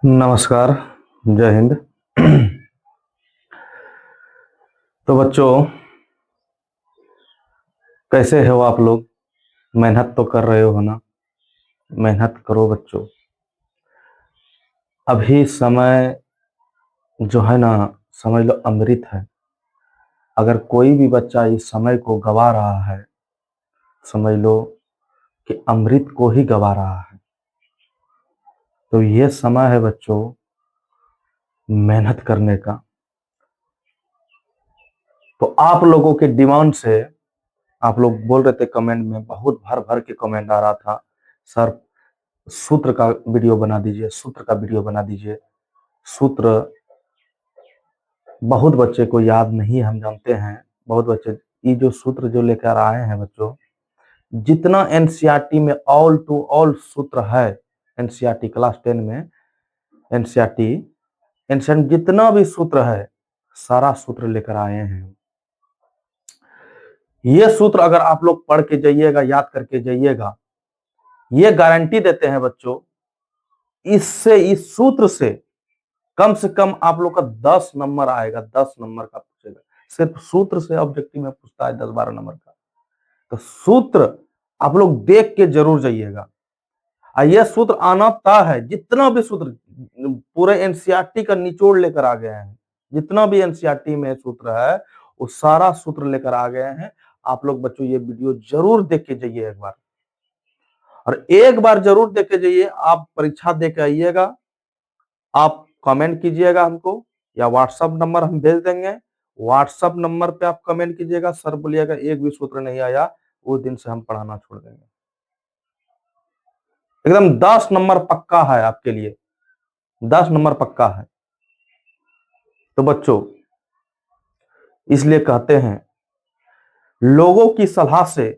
नमस्कार। जय हिंद। तो बच्चों, कैसे हो आप लोग? मेहनत तो कर रहे हो ना? मेहनत करो बच्चों। अभी समय जो है ना, समझ लो अमृत है। अगर कोई भी बच्चा इस समय को गवा रहा है, समझ लो कि अमृत को ही गवा रहा है। तो ये समय है बच्चों मेहनत करने का। तो आप लोगों के डिमांड से आप लोग बोल रहे थे कमेंट में, बहुत भर भर के कमेंट आ रहा था, सर सूत्र का वीडियो बना दीजिए, सूत्र का वीडियो बना दीजिए। सूत्र बहुत बच्चे को याद नहीं, हम जानते हैं। बहुत बच्चे ये जो सूत्र जो लेकर आए हैं बच्चों, जितना एनसीईआरटी में ऑल टू ऑल सूत्र है, एनसीईआरटी क्लास 10 में एनसीईआरटी एनसीईआरटी जितना भी सूत्र है सारा सूत्र लेकर आए हैं। ये सूत्र अगर आप लोग पढ़ के जाइएगा, याद करके जाइएगा, ये गारंटी देते हैं बच्चों, इससे इस सूत्र से कम आप लोग का 10 नंबर आएगा। 10 नंबर का पूछेगा, सिर्फ सूत्र से ऑब्जेक्टिव में पूछता है 10-12 नंबर का। तो सूत्र आप लोग देख के जरूर जाइएगा। यह सूत्र आना तय है। जितना भी सूत्र पूरे एनसीईआरटी का निचोड़ लेकर आ गए हैं, जितना भी एनसीईआरटी में सूत्र है वो सारा सूत्र लेकर आ गए हैं। आप लोग बच्चों ये वीडियो जरूर देख के जाइए एक बार, और एक बार जरूर देख के जाइए। आप परीक्षा दे के आइएगा, आप कमेंट कीजिएगा हमको, या व्हाट्सएप नंबर हम भेज देंगे। व्हाट्सएप नंबर पे आप कमेंट कीजिएगा, सर बोलिएगा एक भी सूत्र नहीं आया, उस दिन से हम पढ़ाना छोड़ देंगे। एकदम 10 नंबर पक्का है आपके लिए, 10 नंबर पक्का है। तो बच्चों, इसलिए कहते हैं लोगों की सलाह से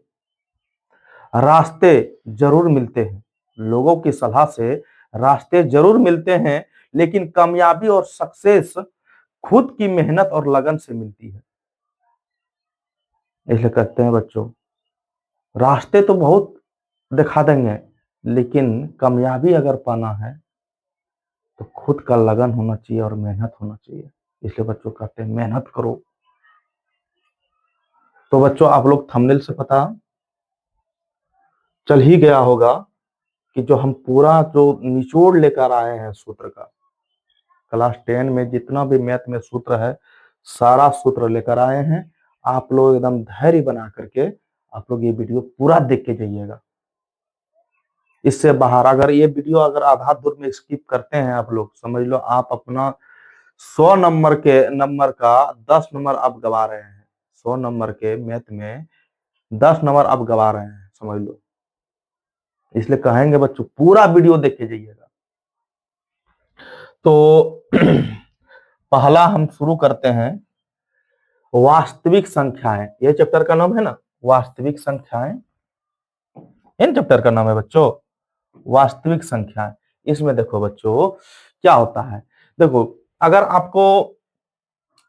रास्ते जरूर मिलते हैं। लोगों की सलाह से रास्ते जरूर मिलते हैं, लेकिन कामयाबी और सक्सेस खुद की मेहनत और लगन से मिलती है। इसलिए कहते हैं बच्चों, रास्ते तो बहुत दिखा देंगे, लेकिन कामयाबी अगर पाना है तो खुद का लगन होना चाहिए और मेहनत होना चाहिए। इसलिए बच्चों कहते हैं मेहनत करो। तो बच्चों, आप लोग थंबनेल से पता चल ही गया होगा कि जो हम पूरा जो निचोड़ लेकर आए हैं सूत्र का, क्लास 10 में जितना भी मैथ में सूत्र है सारा सूत्र लेकर आए हैं। आप लोग एकदम धैर्य बना करके आप लोग ये वीडियो पूरा देख के जाइएगा। इससे बाहर अगर ये वीडियो अगर आधा दूर में स्किप करते हैं आप लोग, समझ लो आप अपना 100 नंबर का 10 नंबर आप गवा रहे हैं। 100 नंबर के मैथ में 10 नंबर आप गवा रहे हैं, समझ लो। इसलिए कहेंगे बच्चों पूरा वीडियो देख के जाइएगा। तो पहला हम शुरू करते हैं वास्तविक संख्याएं। ये चैप्टर का नाम है ना, वास्तविक संख्याएं। इन चैप्टर का नाम है बच्चों वास्तविक संख्याएं। इसमें देखो बच्चों क्या होता है। देखो, अगर आपको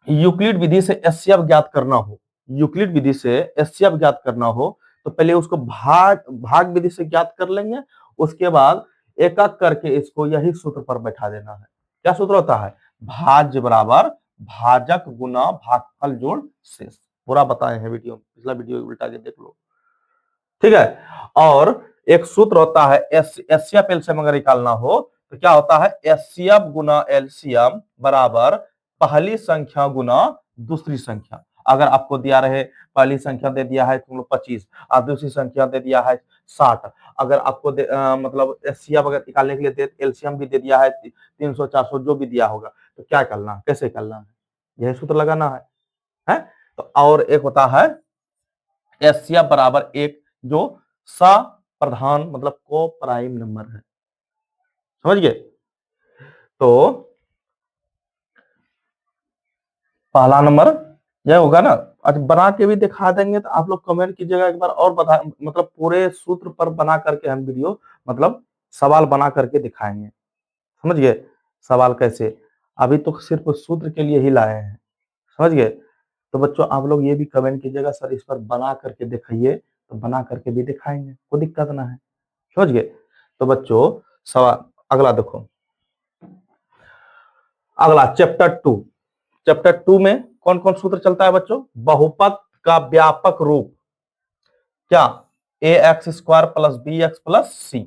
यूक्लिड विधि से एचसीएफ ज्ञात करना हो, यूक्लिड विधि से एचसीएफ ज्ञात करना हो, तो पहले उसको भाग विधि से ज्ञात कर लेंगे। उसके बाद एक एक करके इसको यही सूत्र पर बैठा देना है। क्या सूत्र होता है? भाज्य बराबर भाजक गुना भागफल जोड़ शेष। पूरा बताए हैं वीडियो, पिछला वीडियो उल्टा के देख लो, ठीक है। और एक सूत्र होता है एचसीएफ एलसीएम अगर निकालना हो तो क्या होता है? एचसीएफ गुना एलसीएम बराबर पहली संख्या गुना दूसरी संख्या। अगर आपको दिया रहे पहली संख्या दे दिया है तुम लोग 25 और दूसरी संख्या दे दिया है 60, अगर आपको मतलब एचसीएफ अगर निकालने के लिए दे, एलसीएम भी दे दिया है 300 400 जो भी दिया होगा, तो क्या करना है, कैसे करना है, यही सूत्र लगाना है? तो और एक होता है एचसीएफ बराबर एक, जो प्रधान मतलब को प्राइम नंबर है, समझ गए? तो पहला नंबर यह होगा ना। अच्छा, बना के भी दिखा देंगे तो आप लोग कमेंट कीजिएगा एक बार, और बता मतलब पूरे सूत्र पर बना करके हम वीडियो मतलब सवाल बना करके दिखाएंगे, समझ गए? सवाल कैसे, अभी तो सिर्फ सूत्र के लिए ही लाए हैं, समझ गए? तो बच्चों आप लोग ये भी कमेंट कीजिएगा सर इस पर बना करके दिखाइए, तो बना करके भी दिखाएंगे, कोई दिक्कत ना है, समझ गए? तो बच्चों सवाल अगला देखो, अगला चैप्टर 2 में कौन कौन सूत्र चलता है बच्चों? बहुपद का व्यापक रूप क्या? ax² plus bx plus c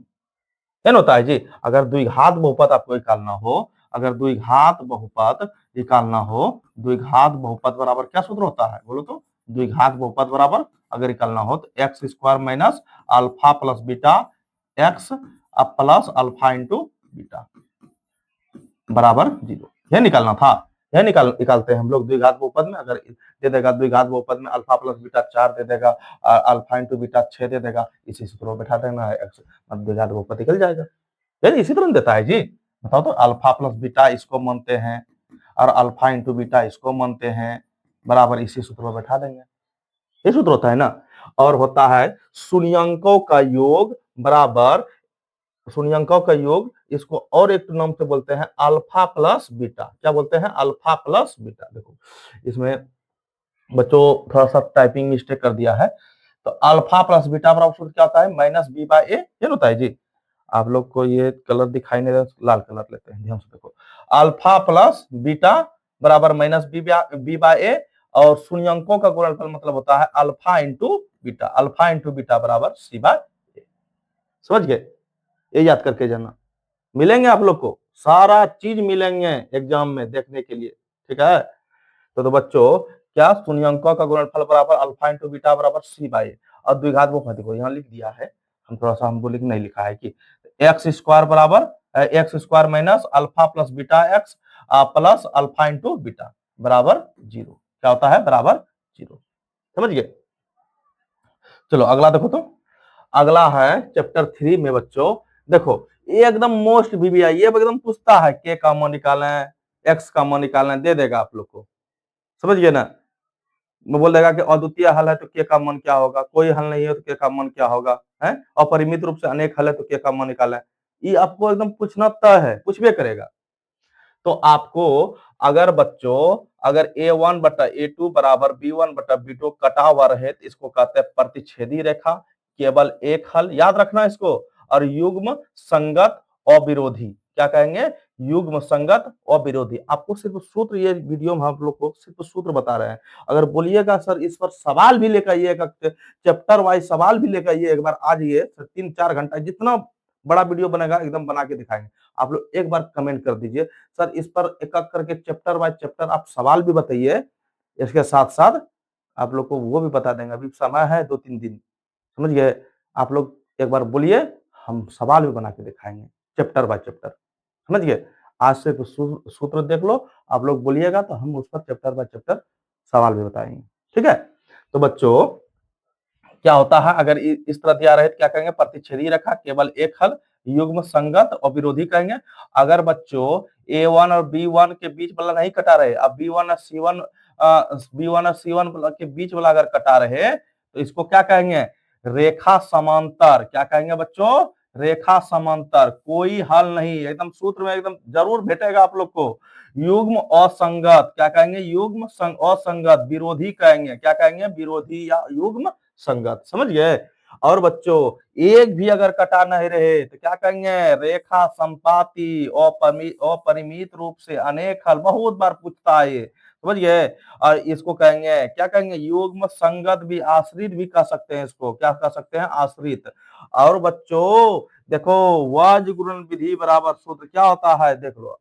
होता है जी। अगर द्विघात बहुपद आपको निकालना हो, अगर द्विघात बहुपद निकालना हो, द्विघात बहुपद बराबर क्या सूत्र होता है बोलो तो? द्विघात बहुपद बराबर अगर निकालना हो तो x² minus alpha plus beta x अब प्लस अल्फा इंटू बीटा बराबर 0, यह निकालना था। यह निकालते हैं हम लोग द्विघात बहुपद में। अगर दे देगा द्विघात बहुपद में अल्फा प्लस बीटा 4 दे देगा, अल्फा इंटू बीटा 6 दे देगा, इसी सूत्र को बैठा देना है, द्विघात बहुपद निकल जाएगा। यानी इसी तरह देता है जी। बताओ तो अल्फा प्लस बीटा इसको मानते हैं और अल्फा इंटू बीटा इसको मानते हैं, बराबर इसी सूत्र में बैठा देंगे। ये सूत्र होता है ना। और होता है शून्यंकों का योग बराबर, शून्यंकों का योग इसको और एक नाम से बोलते हैं अल्फा प्लस बीटा। क्या बोलते हैं? Alpha plus beta. देखो इसमें बच्चों थोड़ा सा टाइपिंग मिस्टेक कर दिया है। तो अल्फा प्लस बीटा बराबर सूत्र क्या होता है? माइनस बी बाय ए। ये होता है जी। आप लोग को ये कलर दिखाई नहीं दे, लाल कलर लेते हैं, ध्यान से देखो। अल्फा प्लस बीटा बराबर माइनस बी बाय ए, और शून्यंकों का गुणनफल मतलब होता है alpha into beta. Alpha into beta बराबर सी बाय ए। समझ गए? ये याद करके जाना। मिलेंगे आप लोग को सारा चीज मिलेंगे एग्जाम में देखने के लिए, ठीक है? तो बच्चों क्या शून्यंकों का गुणनफल बराबर अल्फा इंटू बीटा बराबर सी बाय ए। और द्विघात बहुपद को यहाँ लिख दिया है, हम थोड़ा सा हमको लिख नहीं लिखा है कि x² बराबर x² minus alpha plus beta x plus alpha into beta बराबर 0। क्या होता है? बराबर 0। समझ गए? चलो अगला देखो तो। अगला है चैप्टर 3 में बच्चों, देखो ये एकदम मोस्ट VBI, ये एकदम पूछता है k का मान निकालें, x का मान निकालें, दे देगा आप लोग को। समझ गए ना? मैं बोल देगा कि अद्वितीय हल है तो k का मान क्या होगा, कोई हल नहीं है तो k का मान क्या होगा, है अपरिमित रूप से अनेक हल है तो k का मान निकालें। ये आपको एकदम पूछना तय है, पूछबे करेगा। तो आपको अगर बच्चों अगर a1 बटा a2 बराबर b1 बटा b2 कटा हुआ रहे तो इसको कहते हैं प्रतिच्छेदी रेखा, केवल एक हल, याद रखना इसको। और युग्म संगत अविरोधी, क्या कहेंगे? युग्म संगत अविरोधी। आपको सिर्फ सूत्र, ये वीडियो में हम लोग को सिर्फ सूत्र बता रहे हैं। अगर बोलिएगा सर इस पर सवाल भी लेकर आइएगा, चैप्टर वाइज सवाल भी लेकर आइए, एक बार आ जाइए, 3-4 घंटा जितना बड़ा वीडियो बनेगा एकदम बना के दिखाएंगे। आप लोग एक बार कमेंट कर दीजिए सर इस पर एक एक करके चैप्टर बाय चैप्टर आप सवाल भी बताइए, इसके साथ साथ आप लोग को वो भी बता देंगे। अभी समय है 2-3 दिन, समझ गए? आप लोग एक बार बोलिए, हम सवाल भी बना के दिखाएंगे चैप्टर बाय चैप्टर। समझ गए? आज से तो सूत्र देख लो, आप लोग बोलिएगा तो हम उस पर चैप्टर बाय चैप्टर सवाल भी बताएंगे, ठीक है? तो बच्चों क्या होता है अगर इस तरह दिया रहे तो क्या कहेंगे? प्रतिच्छेदी रेखा, केवल एक हल, युग्म संगत और विरोधी कहेंगे। अगर बच्चों a1 और b1 के बीच वाला नहीं कटा रहे, अब b1 और c1 के बीच वाला अगर कटा रहे तो इसको क्या कहेंगे? रेखा समांतर। क्या कहेंगे बच्चों? रेखा समांतर। कोई हल नहीं, एकदम सूत्र में एकदम जरूर भेटेगा आप लोग को। युग्म असंगत, क्या कहेंगे? युग्म असंगत। विरोधी कहेंगे, क्या कहेंगे? विरोधी या युग्म संगत। समझ गए? और बच्चों एक भी अगर कटा नहीं रहे तो क्या कहेंगे? रेखा संपाती। अपरिमित रूप से अनेक हल, बहुत बार पूछता है ये, समझ गए? और इसको कहेंगे, क्या कहेंगे? युग्म संगत भी, आश्रित भी कह सकते हैं इसको। क्या कह सकते हैं? आश्रित। और बच्चों देखो वाज गुणन विधि बराबर सूत्र क्या होता है? देख लो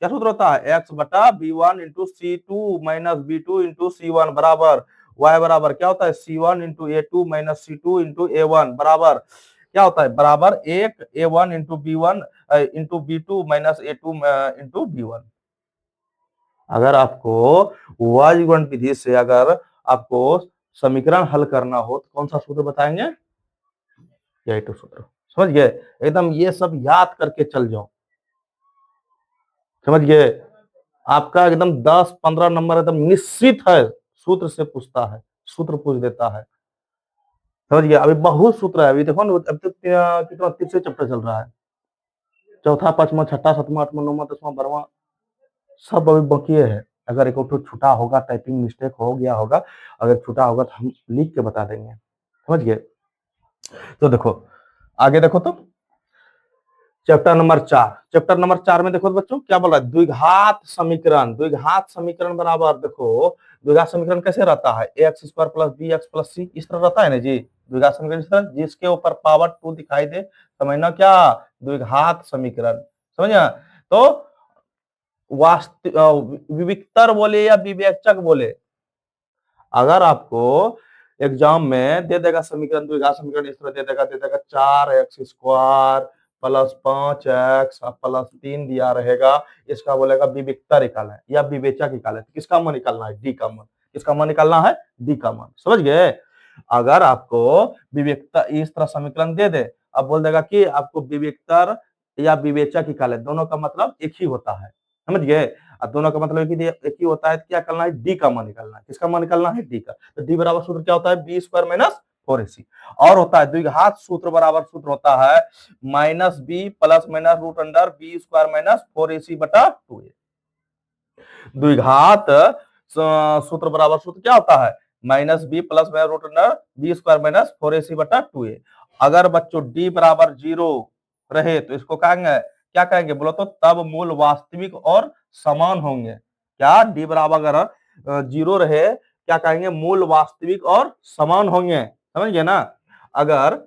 क्या सूत्र होता है? x बटा b1 into c2 minus b2 into c1 बराबर y बराबर क्या होता है? c1 into a2 minus c2 into a1 बराबर क्या होता है? बराबर 1 a1 into b1 into b2 minus a2 into b1। अगर आपको वायुगुणन विधि से अगर आपको समीकरण हल करना हो तो कौन सा सूत्र बताएंगे? यही तो सूत्र। समझ गए? एकदम ये सब याद करके चल जाओ, समझ गए? आपका एकदम 10-15 नंबर एकदम निश्चित है, सूत्र से पूछता है, सूत्र पूछ देता है। समझ गया? अभी बहुत सूत्र है, अभी देखो ना अब तक कितना तीसरे चैप्टर चल रहा है, चौथा, पांचवा, छठा, सातवां, आठवां, नौवां, 10वां, 12वां सब अभी बाकी है। अगर एक छूटा होगा, टाइपिंग मिस्टेक हो गया होगा, अगर छूटा होगा तो हम लिख के बता देंगे। समझ गए? तो देखो आगे देखो तो चैप्टर नंबर 4, चैप्टर नंबर 4 में देखो बच्चों क्या बोला, द्विघात समीकरण। द्विघात समीकरण बराबर देखो, द्विघात समीकरण कैसे रहता है, X square plus B X plus C, इस तरह रहता है ना जी। द्विघात समीकरण इस तरह, जिसके ऊपर पावर 2 दिखाई दे, समझना क्या, द्विघात समीकरण। समझा। तो विविक्तर बोले या विवेचक बोले, अगर आपको एग्जाम में दे देगा समीकरण, द्विघात समीकरण इस तरह दे देगा 4x square plus 5x plus 3 दिया रहेगा, इसका बोलेगा विविक्तर निकालना है या विवेचक निकालना है। किसका मान निकालना है, डी का मान। किसका मान निकालना है, डी का मान। समझ गए। अगर आपको विवेकता इस तरह समीकरण दे दे, अब बोल देगा कि आपको विवेकतर या विवेचक निकाले, दोनों का मतलब एक ही होता है। समझ गए। दोनों का मतलब एक ही होता है, क्या करना है, डी का मान निकालना है। किसका मान निकालना है, डी का। तो डी बराबर सूत्र क्या होता है, बी स्क्वायर माइनस 4ac। और होता है द्विघात सूत्र बराबर सूत्र होता है minus b plus minus root under b square minus 4ac बटा 2a। द्विघात सूत्र बराबर सूत्र क्या होता है, minus b plus minus root under b square minus 4ac बटा 2a। अगर बच्चों डी बराबर 0 रहे तो इसको कहेंगे, क्या कहेंगे बोलो तो, तब मूल वास्तविक और समान होंगे। क्या, डी बराबर अगर 0 रहे, क्या कहेंगे, मूल वास्तविक और समान होंगे। समझ गए ना। अगर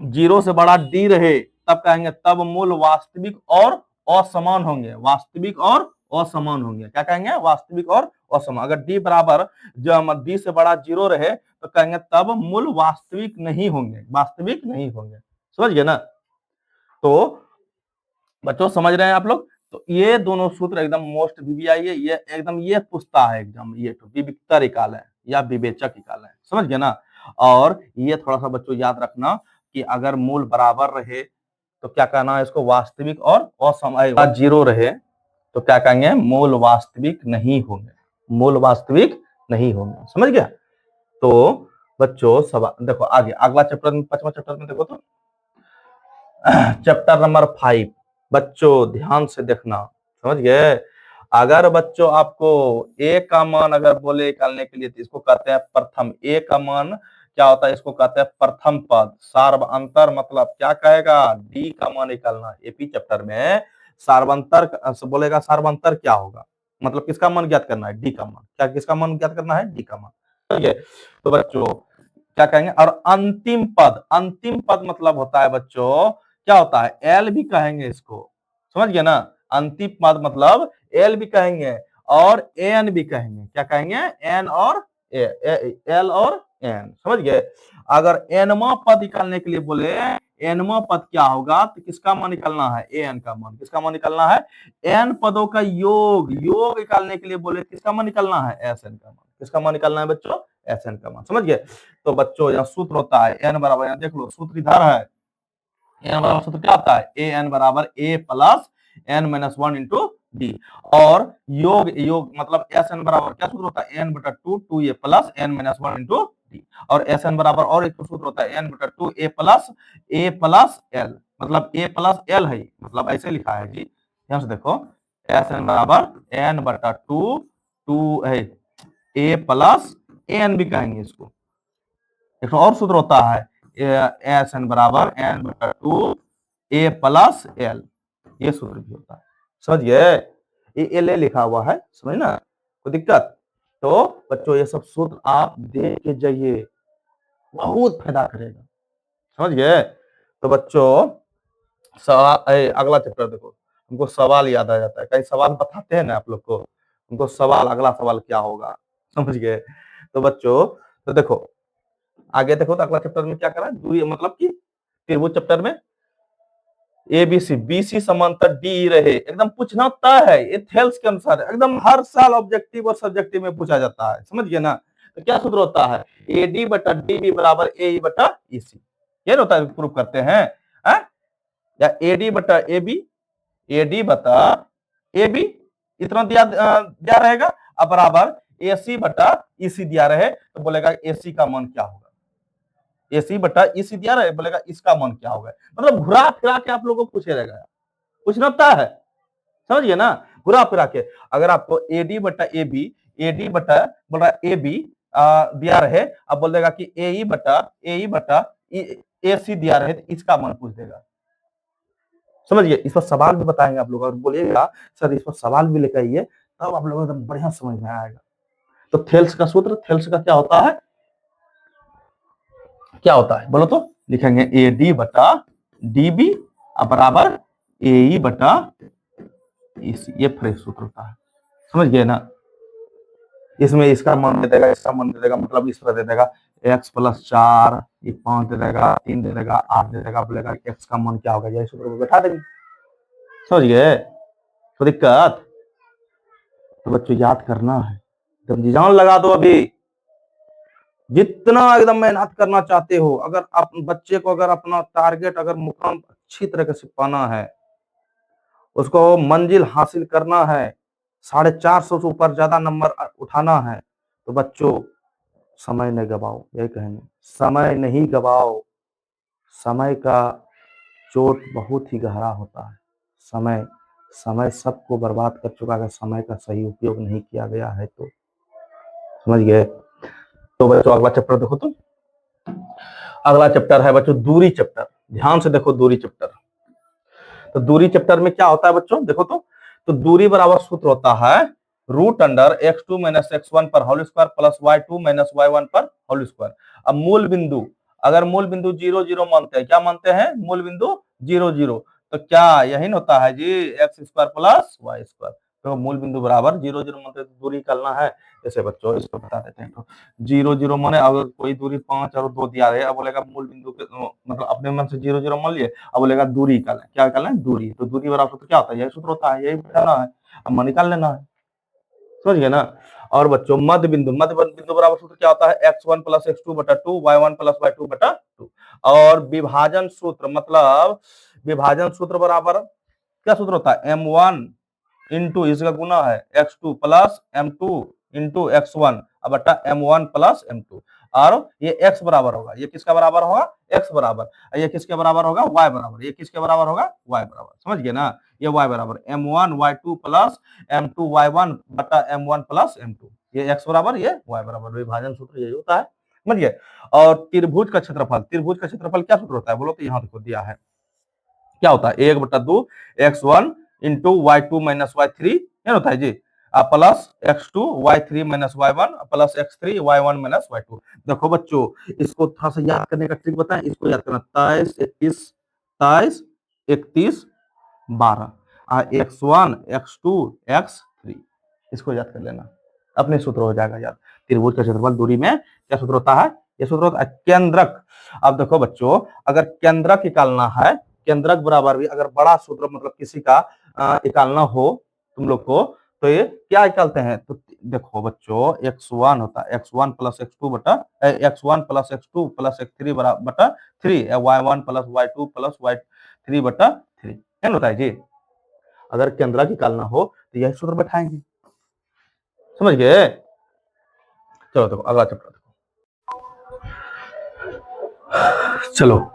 0 से बड़ा डी रहे तब कहेंगे तब मूल वास्तविक और असमान होंगे। वास्तविक और असमान होंगे। क्या कहेंगे, वास्तविक और असमान। अगर डी बराबर जब डी से बड़ा 0 रहे तो कहेंगे तब मूल वास्तविक नहीं होंगे। वास्तविक नहीं होंगे। समझ गए ना। तो बच्चों समझ रहे हैं आप लोग। तो ये दोनों सूत्र एकदम मोस्ट वीवीआई है, ये एकदम ये पूछता है एकदम, ये तो विविक्तर निकाल है या विवेचक निकाल है। समझ गए ना। और ये थोड़ा सा बच्चों याद रखना कि अगर मूल बराबर रहे तो क्या कहना है इसको, वास्तविक और असमय। 0 रहे तो क्या कहेंगे, मूल वास्तविक नहीं होंगे। मूल वास्तविक नहीं होंगे। समझ गया। तो बच्चों सब देखो आगे अगला चैप्टर में, 5वां चैप्टर में देखो तो चैप्टर नंबर 5, बच्चों ध्यान से देखना। समझ गए। अगर बच्चों आपको ए का मान अगर बोले निकालने के लिए तो इसको कहते हैं प्रथम। ए का मान क्या होता है, इसको कहते हैं प्रथम पद। सार्वअंतर मतलब क्या कहेगा, डी का मान निकालना। एपी चैप्टर में सार्वंतर बोलेगा, सार्वंतर क्या होगा, मतलब किसका मान ज्ञात करना है, डी का मान। क्या किसका मान ज्ञात करना है, डी का मान। ठीक है। तो बच्चों क्या कहेंगे, और अंतिम पद, अंतिम पद मतलब होता है बच्चों, क्या होता है, एल भी कहेंगे इसको। समझ गए ना। अंतिम पद मतलब एल भी कहेंगे और एन भी कहेंगे। क्या कहेंगे, एन और एल और एन। समझ गए। अगर एनवा पद निकालने के लिए बोले, एनवा पद क्या होगा, तो किसका मान निकालना है, एन का मान। किसका मान निकालना है, एन पदों का योग। योग निकालने के लिए बोले किसका मान निकालना है, एस एन का मान। किसका मान निकालना है बच्चों, एस एन का मान। समझ गए। तो बच्चों यहाँ सूत्र होता है एन बराबर, यहाँ देख लो सूत्र इधर है, एन बराबर सूत्र क्या होता है, ए एन बराबर A plus N minus 1 into D. और योग योग मतलब एस एन बराबर क्या सूत्र होता है, एन बटा 2 2 A plus N minus 1 into D. और एस एन बराबर और एक सूत्र होता है, एन बटा 2 ए प्लस एल, मतलब ए प्लस एल है, मतलब ऐसे लिखा है जी। ध्यान से देखो, एस एन बराबर एन बटा 2 2 है, ए प्लस एन भी कहेंगे इसको। एक और सूत्र होता है, एस एन बराबर एन बटा 2 ए प्लस एल, ये सूत्र भी होता है। समझ गए। ये एल लिखा हुआ है, समझ ना, कोई दिक्कत। तो बच्चों ये सब सूत्र आप देख के जाइए, बहुत फायदा करेगा। समझ गए। तो बच्चों सवाल, अगला चैप्टर देखो, हमको सवाल याद आ जाता है, कई सवाल बताते हैं ना आप लोग को, हमको सवाल, अगला सवाल क्या होगा। समझ गए। तो बच्चों तो देखो आगे देखो, तो अगला चैप्टर में क्या करा, दूरी मतलब कि त्रिभुज चैप्टर में एबीसी बीसी समांतर डी रहे, एकदम पूछना तय है, ये थेल्स के अनुसार एकदम हर साल ऑब्जेक्टिव और सब्जेक्टिव में पूछा जाता है। समझ गए ना। तो क्या सूत्र होता है, एडी बटा डीबी बराबर ए बटा ईसी, ये होता है, प्रूफ करते हैं है? या एडी बटा एडी बता एबी इतना दिया रहेगा, अब बराबर एसी बटा ईसी दिया रहे तो बोलेगा एसी का मान क्या होगा, एसी बटा ईसी दिया रहे बोलेगा इसका मान क्या होगा। मतलब घुरा फिरा के आप लोगों को पूछे रहेगा, पूछना तय है। समझिए ना, घुरा फिरा के। अगर आपको एडी बटा एडी बटा बोल रहा है एबी दिया रहे, अब बोल देगा कि ए बटा एसी दिया रहे तो इसका मान पूछ देगा। समझिए, इस पर सवाल भी बताएंगे आप लोग, और बोलिएगा सर इस पर सवाल भी लेकर आइए, तब आप लोग एकदम बढ़िया समझ में आएगा। तो थेल्स का सूत्र, थेल्स का क्या होता है, क्या होता है बोलो तो, लिखेंगे ए डी बटा डी बी बराबर ए ई बटा इस, ये फ्रेश सूत्र होता है। समझ गए ना, इसमें इसका मान दे देगा, इसका मान दे देगा, मतलब इस तरह दे देगा x प्लस 4, ये 5 दे देगा, 3 दे देगा, 8 दे देगा, बोलेगा x का मान क्या होगा, यही सूत्र को बैठा देंगे। समझ गए, तो दिक्कत, तो बच्चों याद करना है, एकदम जी जान लगा दो अभी, जितना एकदम मेहनत करना चाहते हो, अगर आप बच्चे को अगर अपना टारगेट अगर मुकाम अच्छी तरीके से पाना है, उसको मंजिल हासिल करना है, 450 से ऊपर ज्यादा नंबर उठाना है, तो बच्चों समय नहीं गवाओ, यही कहेंगे, समय नहीं गवाओ। समय का चोट बहुत ही गहरा होता है। समय समय सबको बर्बाद कर चुका, अगर समय का सही उपयोग नहीं किया गया है तो। समझ गए, तो बच्चों अगला चैप्टर देखो, तो अगला चैप्टर है बच्चों दूरी चैप्टर। ध्यान से देखो दूरी चैप्टर। तो दूरी चैप्टर में क्या होता है बच्चों, देखो तो दूरी बराबर सूत्र होता है root under x2 minus x1 पर whole square plus y2 minus y1 पर होल स्क्वायर। अब मूल बिंदु, अगर मूल बिंदु 0 0 मानते हैं, क्या मानते हैं, मूल बिंदु 0 0, तो क्या यही ना होता है जी X square plus Y square. तो मूल बिंदु बराबर 0 0 मानते हैं, दूरी निकालना है। जैसे बच्चों इसको बता देते हैं, तो 0 0 माने अगर कोई दूरी 5 और 2 दिया है, अब बोलेगा मूल बिंदु के मतलब अपने मन से 0 0 मान लिए, अब बोलेगा दूरी निकालें, क्या निकालना है, दूरी। तो दूरी बराबर सूत्र क्या होता है, यही सूत्र होता है, यही बताना है, अब निकाल लेना है। समझ गए ना। और बच्चों मध्य बिंदु, मध्य बिंदु बराबर सूत्र क्या होता है, x1 प्लस x2 बटा 2, y1 प्लस y2 बटा 2। और विभाजन सूत्र, मतलब विभाजन सूत्र बराबर क्या सूत्र होता है, m1 इंटू इसका गुना है x2 plus m2 into x1 बटा m1 प्लस m2। और ये x बराबर होगा, ये किसका बराबर होगा, x बराबर, ये किसके बराबर होगा, y बराबर, ये किसके बराबर होगा, y बराबर। समझ गए ना, ये y बराबर m1 y2 plus m2 y1 बटा m1 प्लस m2, ये x बराबर, ये y बराबर। विभाजन सूत्र यही होता है, समझ गए। और त्रिभुज का क्षेत्रफल, त्रिभुज का क्षेत्रफल क्या सूत्र होता है बोलो तो, यहाँ देखो दिया है, क्या होता है 1 बटा 2 x1 into y2 minus y3, ये होता है जी, plus x2 y3 minus y1 plus x3 y1 minus y2। देखो बच्चों इसको थोड़ा सा याद करने का ट्रिक बताएं, इसको याद करना 23 31 23 31 12 x1 x2 x3, इसको याद कर लेना, अपने सूत्र हो जाएगा याद। त्रिभुज का क्षेत्रफल दूरी में क्या सूत्र होता है, ये सूत्र होता है केंद्रक। अब देखो बच्चों अगर केंद्रक निकालना है, केंद्रक बराबर भी अगर बड़ा सूत्र मतलब किसी का निकालना हो तुम लोग को, तो ये क्या निकालते हैं, तो देखो बच्चों x1 होता है x1 प्लस x2 बटा x1 plus x2 plus x3 बटा 3, y1 plus y2 plus y3 बटा 3, क्या होता है जी। अगर केंद्रक निकालना हो तो यही सूत्र बैठाएंगे, समझ गए। चलो देखो अगला चैप्टर देखो, चलो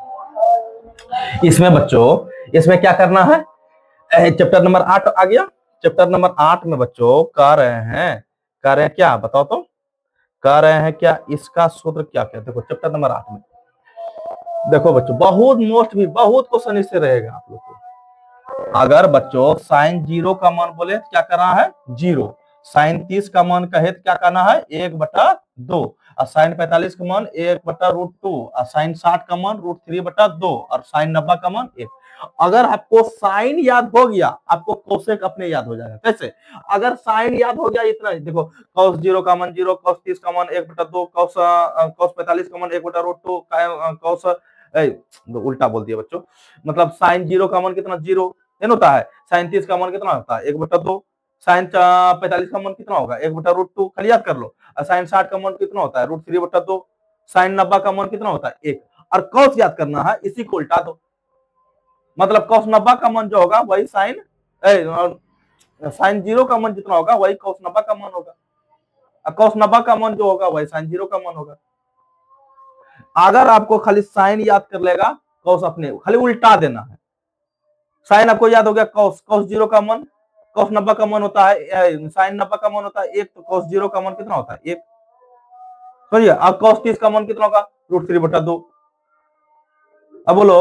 इसमें बच्चों इसमें क्या करना है, चैप्टर नंबर 8 आ गया। चैप्टर नंबर 8 में बच्चों कह रहे हैं क्या बताओ तो, कह रहे हैं क्या, इसका सूत्र क्या क्या, देखो चैप्टर नंबर 8 में देखो बच्चों बहुत मोस्ट भी बहुत क्वेश्चन इससे रहेगा आप लोग को। अगर बच्चों साइन 0 का मान बोले तो क्या करना है, 0। साइन 30 का मान कहे तो क्या करना है, 1/2। और साइन 45 का मान 1/√2, और साइन 60 का मान √3/2, और साइन 90 का मान 1। अगर आपको साइन याद हो गया, आपको कोसेक अपने याद हो जाएगा। कैसे, अगर साइन याद हो गया इतना, देखो cos 0 का मान 0, cos 30 का मान 1/2, cos 45 का मान 1/√2, cos उल्टा बोल दिया बच्चों, मतलब साइन 0 का मान कितना, 0 होता है। साइन 30 का मान कितना होता है, 1/2। साइन 45 का मान कितना होगा, 1/√2, खाली याद कर लो। साइन 60 का मान कितना होता है, √3/2। साइन 90 का मान कितना होता है, 1। और कॉस याद करना है, इसी को उल्टा दो, मतलब cos 90 का मान जो होगा वही साइन साइन 0 का मान जितना होगा वही cos 90 का मान होगा, और cos 90 का मान जो होगा वही साइन 0 का मान होगा। अगर आपको खाली साइन याद कर लेगा, cos अपने खाली उल्टा देना है। साइन आपको याद हो गया, cos 0 का मान, cos 90 का मान होता है, साइन 90 का मान होता है 1, तो cos 0 का मान कितना होता है, 1। समझिए, अब cos 30 का मान कितना होगा, √3/2। अब बोलो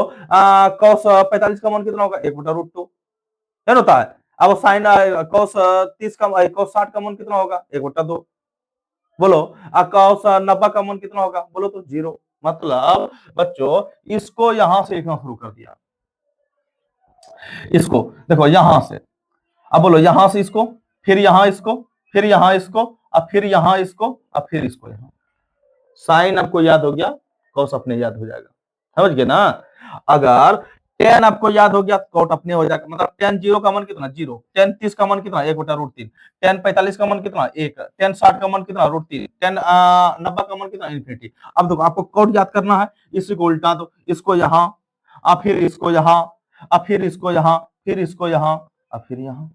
cos 45 का मान कितना होगा 1/√2 है होता है। अब साइन cos 30 का cos 60 का मान कितना होगा 1/2 बोलो। cos 90 का मान कितना होगा बोलो तो 0। मतलब बच्चों इसको यहां से लिखना शुरू कर दिया, इसको देखो यहां से। अब बोलो यहां से इसको, फिर यहां इसको, फिर यहां इसको, अब फिर यहां इसको, अब फिर इसको यहां। साइन आपको याद हो गया, कॉस अपने याद हो जाएगा, समझ गए ना। अगर टेन आपको याद हो गया कॉट अपने हो जाएगा। मतलब टेन 0 का मान कितना 0, टेन 30 का मान कितना 1/√3, टेन 45 का मान कितना 1, टेन 60 का मान कितना √3, टेन 90 का मान कितना इन्फिनिटी। अब देखो आपको कॉट याद करना है, इसी को उल्टा दो, इसको यहाँ, अब फिर इसको यहाँ, अब फिर इसको यहाँ, फिर इसको यहाँ, अब फिर यहाँ,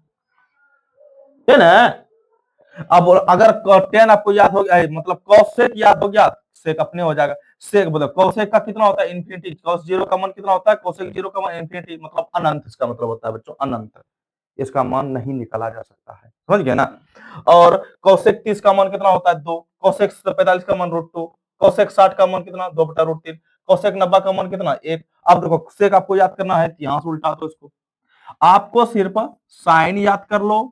है ना। अब अगर टेन आपको याद हो गया, मतलब कॉसेक याद हो गया, सेक अपने हो जाएगा। सेक मतलब कॉसेक का कितना होता है इन्फिनिटी, कॉस 0 का मान कितना होता है कॉसेक 0 का मान इन्फिनिटी, मतलब अनंत इसका मतलब होता है बच्चों, अनंत। इसका मान नहीं निकाला जा सकता है, समझ गए ना। और कॉसेक 30 का मान कितना होता है 2, कॉसेक 45 का मान √2, कॉसेक 60 का मान कितना 2/√3, कॉसेक 90 का मान कितना 1। अब देखो सेक आपको याद करना है, यहां से उल्टा दो इसको। आपको सिर्फ साइन याद कर लो,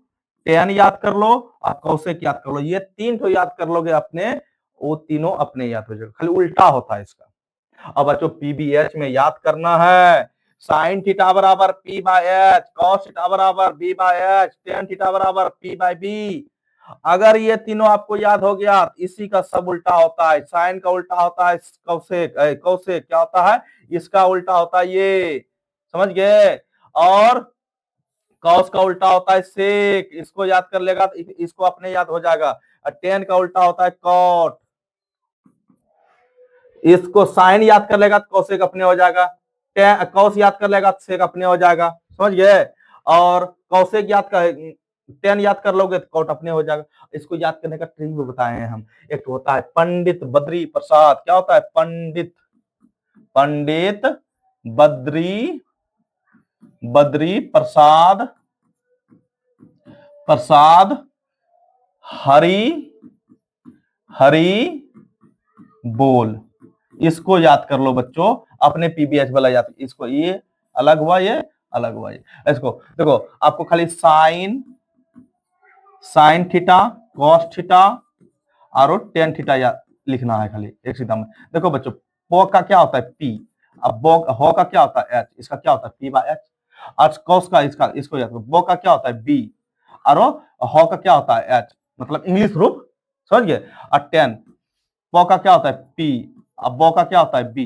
टेन याद कर लो और कौशिक याद कर लो, ये तीन तो याद कर लोगे अपने, वो तीनों अपने याद हो जाएगा, खाली उल्टा होता है इसका। अब बच्चों पीबीएच में याद करना है, साइन थीटा बराबर P by H, cos theta बराबर B by H, tan theta बराबर पी बाय बी। अगर ये तीनों आपको याद हो गया, इसी का सब उल्टा होता है। साइन का उल्टा होता है कौशिक, कौशिक क्या होता है इसका उल्टा होता है ये, समझ गए। और कॉस का उल्टा होता है सेक, इसको याद कर लेगा तो इसको अपने याद हो जाएगा। और टेन का उल्टा होता है कॉट, इसको साइन याद कर लेगा तो कौशिक अपने हो जाएगा। कॉस याद कर लेगा तो सेक अपने हो जाएगा, समझ गए। और कौशिक याद कर, टेन याद कर लोगे तो कॉट अपने हो जाएगा। इसको याद करने का ट्रिक भी बताए हैं हम। एक होता है पंडित बद्री प्रसाद, क्या होता है पंडित, पंडित बद्री, बद्री प्रसाद, प्रसाद हरि, हरि बोल, इसको याद कर लो बच्चों अपने पीबीएच वाला याद। इसको ये अलग हुआ, ये अलग हुआ, ये इसको देखो आपको खाली sine, sine theta, cos theta और टेन थीटा याद लिखना है खाली एक सीधा में। देखो बच्चों पो का क्या होता है पी, अब बो हो का क्या होता है एच, इसका क्या होता है पी बाय एच। और कॉस का इसका, इसको याद करो, बो का क्या होता है बी और हो का क्या होता है एच, मतलब इंग्लिश रूप, समझ गए। और टेन पो का क्या होता है पी, अब बो का क्या होता है बी,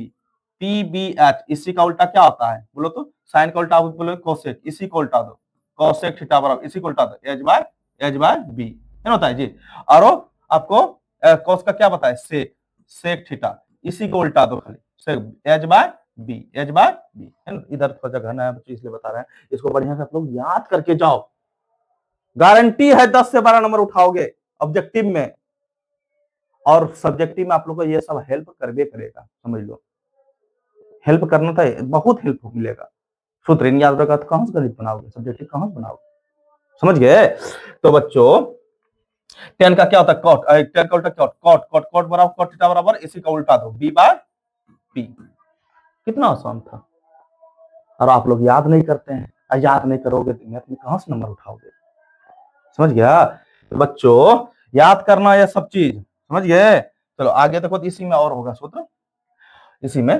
पी बी एच, इसी का उल्टा क्या होता है बोलो तो, साइन का उल्टा बोलो कोसेक, इसी को उल्टा दो कोसेक थीटा बराबर इसी को उल्टा दो एच बाय बी, है होता है जी। और आपको कॉस का क्या बताए सेक, सेक थीटा, इसी को उल्टा दो खाली sec h by b, h by b, है ना। इधर थोड़ा जगह है बच्चे इसलिए बता रहे हैं, इसको बढ़िया से आप लोग याद करके जाओ, गारंटी है 10 से 12 नंबर उठाओगे ऑब्जेक्टिव में। और सब्जेक्टिव में आप लोग को ये सब हेल्प करबे करेगा, समझ लो। हेल्प करना था, बहुत हेल्प मिलेगा। सूत्र नहीं याद रखा तो कहां से गणित बनाओगे, सब्जेक्टिव कहां से बनाओगे, समझ गए। तो बच्चों टेन का क्या होता है कॉट, टेन का उल्टा क्या कॉट, कॉट कॉट बराबर कॉट थीटा बराबर इसी का उल्टा दो बी बाय पी। कितना आसान था। और आप लोग याद नहीं करते हैं, याद नहीं करोगे तो मैथ में कहां से नंबर उठाओगे, समझ गया। तो बच्चों याद करना ये सब चीज, समझ गए। चलो आगे देखो, इसी में और होगा सूत्र, इसी में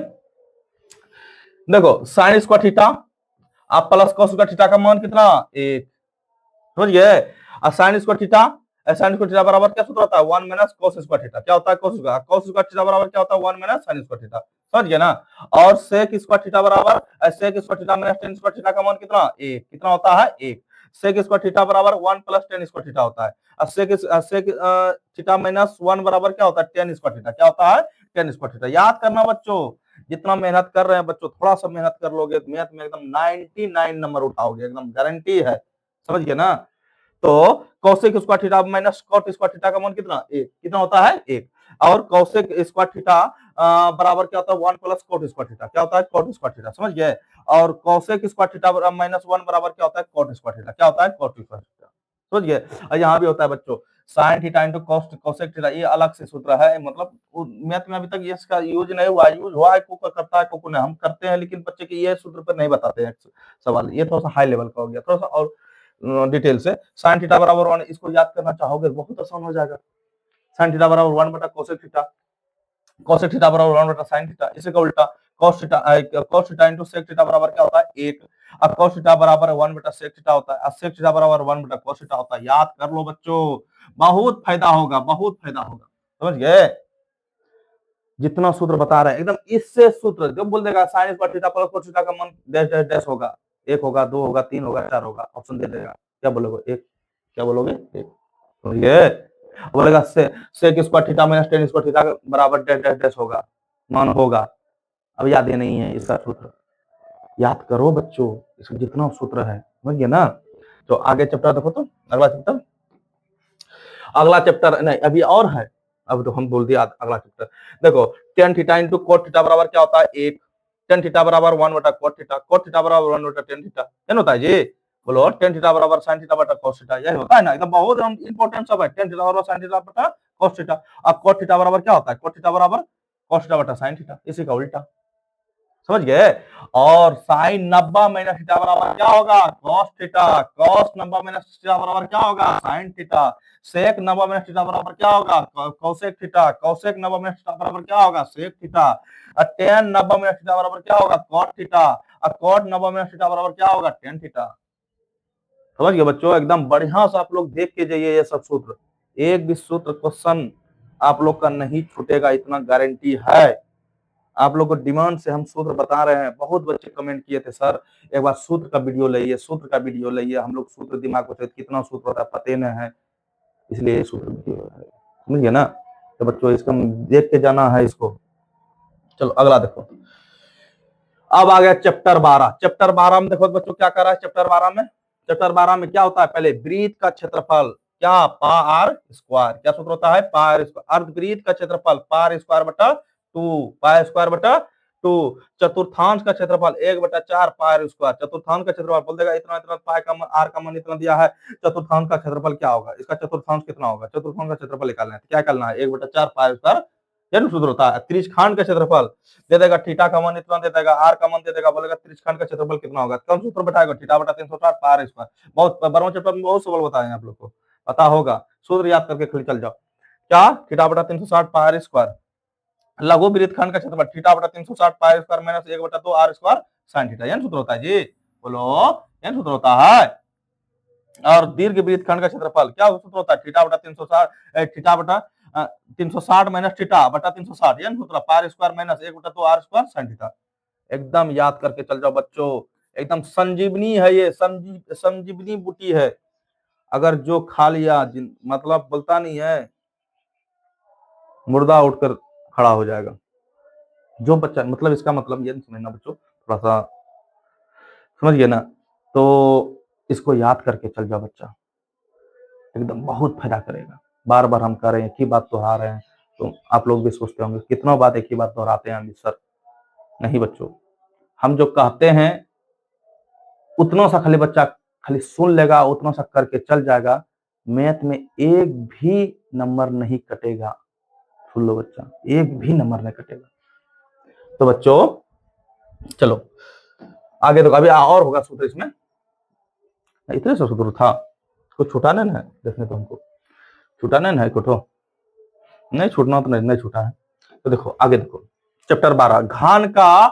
देखो साइन स्क्वायर थीटा आप प्लस कॉस स्क्वायर थीटा का मान कितना 1, समझ गए। और sine square theta, sine square theta बराबर क्या सूत्र होता है 1 माइनस कॉस स्क्वायर थीटा, क्या होता है cos square, cos square theta बराबर क्या होता है 1 माइनस साइन स्क्वायर थीटा, समझ गए ना। और सेक स्क्वायर थीटा बराबर sec square theta minus tan square theta का मान कितना 1, कितना होता है 1। सेक स्क्वायर थीटा बराबर 1 प्लस टेन स्क्वायर थीटा होता है। और सेक थीटा माइनस 1 बराबर क्या होता है टेन स्क्वायर थीटा, क्या होता है टेन स्क्वायर थीटा। याद करना बच्चों, जितना मेहनत कर रहे हैं बच्चों, थोड़ा सा मेहनत कर लोगे तो मैथ में एकदम 99 नंबर उठाओगे, एकदम गारंटी है, समझ गए ना। तो cosec square theta minus cot square theta का मान कितना 1, कितना होता है 1। और कौशिक स्क्वायर थीटा बराबर क्या होता है 1 प्लस कॉट स्क्वायर थीटा, क्या होता है कॉट स्क्वायर थीटा, समझ गए। और कौशिक स्क्वायर थीटा माइनस 1 बराबर क्या होता है कॉट स्क्वायर थीटा, क्या होता है कॉट स्क्वायर थीटा, समझ गए। और यहाँ भी होता है बच्चों sine theta into cosec theta, ये अलग से सूत्र है, मतलब मैथ में अभी तक इसका यूज नहीं हुआ, यूज हुआ है को करता है को नहीं, हम करते हैं लेकिन बच्चे के ये सूत्र पर नहीं बताते हैं सवाल, ये थोड़ा सा हाई लेवल का हो गया, थोड़ा सा और डिटेल से। साइन थीटा बराबर 1, इसको याद करना चाहोगे बहुत आसान हो जाएगा। साइन थीटा बराबर 1 बटा कोसेक थीटा, कोसेक थीटा बराबर 1 बटा साइन थीटा, इसी का उल्टा cos theta into sec theta बराबर क्या होता है 1। अब cos थीटा बराबर 1 बटा सेक थीटा होता है, अब सेक थीटा बराबर 1 बटा cos थीटा होता है। याद कर लो बच्चों, बहुत फायदा होगा, बहुत फायदा होगा, समझ गए। जितना सूत्र बता रहे हैं एकदम इससे सूत्र जब बोल देगा sine square theta plus cos theta का मान डैश डैश डैश होगा, 1 होगा, 2 होगा, 3 होगा, 4 होगा, ऑप्शन दे देगा, क्या बोलोगे 1, क्या बोलोगे 1, समझ गए। बोलेगा sec square theta minus tan square theta बराबर डैश डैश डैश होगा, मान होगा, अब याद ही नहीं है इसका सूत्र, याद करो बच्चों, इसमें जितना सूत्र है, समझ गए ना। तो आगे चैप्टर देखो, तो अगला चैप्टर नहीं अभी और है, अब तो हम बोल दिया अगला चैप्टर। देखो tan theta into cot theta बराबर क्या होता है 1, टेन थीटा बराबर 1 बटा कोट थीटा बराबर 1 बटा टेन थीटा, क्या होता है जी, बोलो टेन थीटा बराबर साइन थीटा बटा कोस थीटा, यही होता है ना, एकदम बहुत इंपॉर्टेंट सब है, टेन थीटा बराबर साइन थीटा बटा कोस थीटा। अब कोट थीटा बराबर क्या होता है, कोट थीटा बराबर कोस थीटा बटा साइन थीटा, इसी का उल्टा, समझ गए। और साइन 90 माइनस थीटा बराबर क्या होगा cos theta, cos 90 minus theta बराबर क्या होगा साइन थीटा, सेक 90 माइनस थीटा बराबर क्या होगा cosec theta, cosec 90 minus theta बराबर क्या होगा सेक थीटा, और tan 90 माइनस थीटा बराबर क्या होगा cot थीटा, और cot 90 माइनस थीटा बराबर क्या होगा tan थीटा। समझ गए बच्चों, एकदम बढ़िया से आप लोग देख के जाइए ये सब सूत्र, एक भी सूत्र क्वेश्चन आप लोग का नहीं छूटेगा, इतना गारंटी है। आप लोग को डिमांड से हम सूत्र बता रहे हैं, बहुत बच्चे कमेंट किए थे सर एक बार सूत्र का वीडियो लाइए, सूत्र का वीडियो लाइए, हम लोग सूत्र दिमाग में कितना सूत्र होता है पते न है, इसलिए सूत्र वीडियो है, समझिए ना। तो बच्चों इसको देख के जाना है इसको। चलो अगला देखो, अब आ गया चैप्टर 12। चैप्टर 12 में देखो बच्चों क्या कर रहा है, चैप्टर 12 में क्या होता है, पहले वृत्त का क्षेत्रफल क्या पार स्क्वायर, क्या सूत्र होता है पार स्क्वायर, अर्धवृत्त का क्षेत्रफल पार स्क्वायर बटा 2, पाई स्क्वायर बटा 2, चतुर्थांश का क्षेत्रफल 1 बटा 4 पाई स्क्वायर, चतुर्थांश का क्षेत्रफल बोल देगा इतना इतना, पाई का आर का मान इतना दिया है, चतुर्थांश का क्षेत्रफल क्या होगा, इसका चतुर्थांश कितना होगा, चतुर्थांश का क्षेत्रफल निकालना है, क्या करना है 1 बटा 4 पाई स्क्वायर, यह सूत्र होता है। त्रिज्यखंड का क्षेत्रफल दे देगा, थीटा का मान इतना दे देगा, आर का मान दे देगा, बोलेगा त्रिज्यखंड का क्षेत्रफल कितना होगा, कौन सूत्र बैठाएगा थीटा बटा 360 पार स्क्वायर। बहुत 12वां चैप्टर में बहुत सवाल बताए आप लोग को, पता होगा, सूत्र याद करके खाली चल जाओ, क्या थीटा बटा 360 पार स्क्वायर, लघु वृत्तखंड का क्षेत्रफल थीटा बटा 360 पाई स्क्वायर माइनस 1 बटा 2 आर स्क्वायर साइन थीटा, यह सूत्र होता है जी, बोलो यह सूत्र होता है। और दीर्घ वृत्तखंड का क्षेत्रफल क्या सूत्र होता है, थीटा बटा 360, थीटा बटा 360 माइनस थीटा बटा 360, यह सूत्र पार स्क्वायर माइनस 1 बटा 2 आर स्क्वायर साइन थीटा। एकदम याद करके चल जाओ बच्चों, एकदम संजीवनी है ये, संजीवनी बूटी है, अगर जो खा लिया मतलब बोलता नहीं है मुर्दा उठकर खड़ा हो जाएगा, जो बच्चा, मतलब इसका मतलब ये समझना बच्चों, थोड़ा सा समझ गए ना, तो इसको याद करके चल जाओ बच्चा, एकदम बहुत फायदा करेगा। बार बार हम कर रहे हैं, एक ही बात दोहरा रहे हैं, तो आप लोग भी सोचते होंगे कितना बात एक ही बात दोहराते हैं सर, नहीं बच्चों, हम जो कहते हैं उतना सा खाली बच्चा खाली सुन लेगा, उतना सा करके चल जाएगा, मैथ में एक भी नंबर नहीं कटेगा, सुन लो बच्चा, एक भी नंबर नहीं कटेगा। तो बच्चों चलो आगे, तो अभी और होगा सूत्र, इसमें इतने सा सूत्र था, कुछ छूटा नहीं है, देखने तो हमको छूटा नहीं है, कुछ नहीं छूटना तो नहीं छूटा है। तो देखो आगे देखो, चैप्टर 12 घन का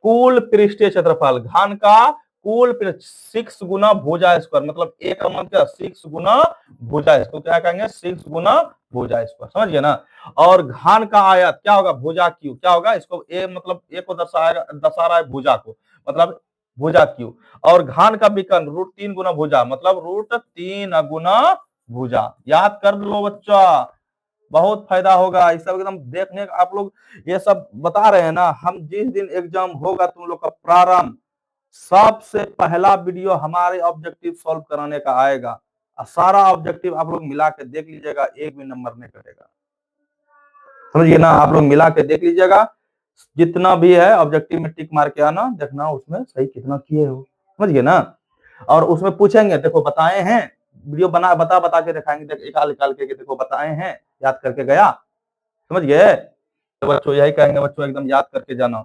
कुल पृष्ठीय क्षेत्रफल, घन का कुल 6 गुना भुजा स्क्वायर, मतलब एक का मतलब क्या 6 गुना भुजा, इसको क्या कहेंगे 6 गुना भुजा स्क्वायर, समझ गए ना। और घन का आयत क्या होगा भुजा क्यू, क्या होगा इसको ए मतलब ए को दर्शा रहा है भुजा को, मतलब भुजा क्यू, और घन का विकर्ण √3 गुना भुजा, मतलब √3 गुना भुजा, याद कर लो बच्चा, बहुत फायदा होगा, इस सब एकदम देखने का, आप लोग ये सब बता रहे हैं ना, हम जिस दिन एग्जाम होगा तुम लोग का प्रारंभ, सबसे पहला वीडियो हमारे ऑब्जेक्टिव सॉल्व कराने का आएगा, सारा ऑब्जेक्टिव आप लोग मिला के देख लीजिएगा, एक भी नंबर नहीं कटेगा, समझिए ना, आप लोग मिला के देख लीजिएगा, जितना भी है ऑब्जेक्टिव में टिक मार के आना, देखना उसमें सही कितना किए हो, समझिए ना। और उसमें पूछेंगे, देखो बताए हैं वीडियो बना बता बता के दिखाएंगे, देख निकाल निकाल के देखो बताए हैं, याद करके गया, समझ गए। तो बच्चों यही कहेंगे बच्चों, एकदम याद करके जाना।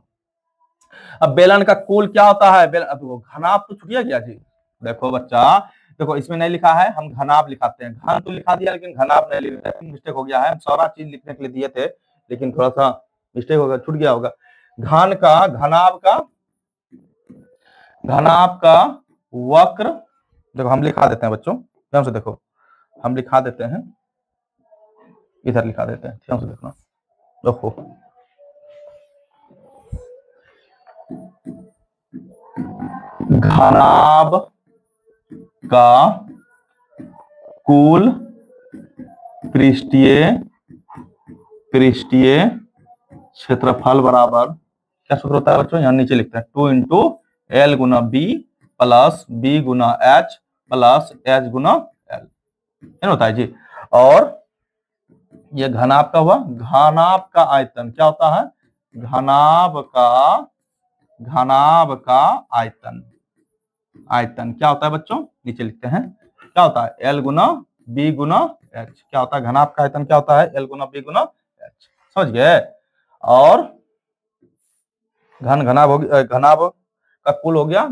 अब बेलन का कुल क्या होता है, अब घनाभ तो छुटिया गया जी। देखो बच्चा, देखो इसमें नहीं लिखा है, हम घनाभ लिखाते हैं, घन तो लिखा दिया लेकिन घनाभ नहीं लिखा, मिस्टेक हो गया है। हम सारा चीज लिखने के लिए दिए थे लेकिन थोड़ा सा मिस्टेक होगा, छूट गया होगा। घन का घनाभ का वक्र, देखो हम लिखा देते हैं बच्चों, ध्यान से देखो, हम लिखा देते हैं, इधर लिखा देते हैं, ध्यान से देखना। देखो घनाभ का कुल पृष्ठीय क्षेत्रफल बराबर क्या सूत्र होता है बच्चों, यहाँ नीचे लिखते हैं 2 इंटू एल गुना बी प्लस बी गुना एच प्लस एच गुना एल होता है जी। और ये घनाभ का हुआ, घनाभ का आयतन क्या होता है, घनाभ का आयतन क्या होता है बच्चों, नीचे लिखते हैं, क्या होता है एल गुना बी गुना एच, क्या होता है घनाभ का आयतन क्या होता है, एल गुना बी गुना एच, समझ गए। और घनाभ का कुल हो गया,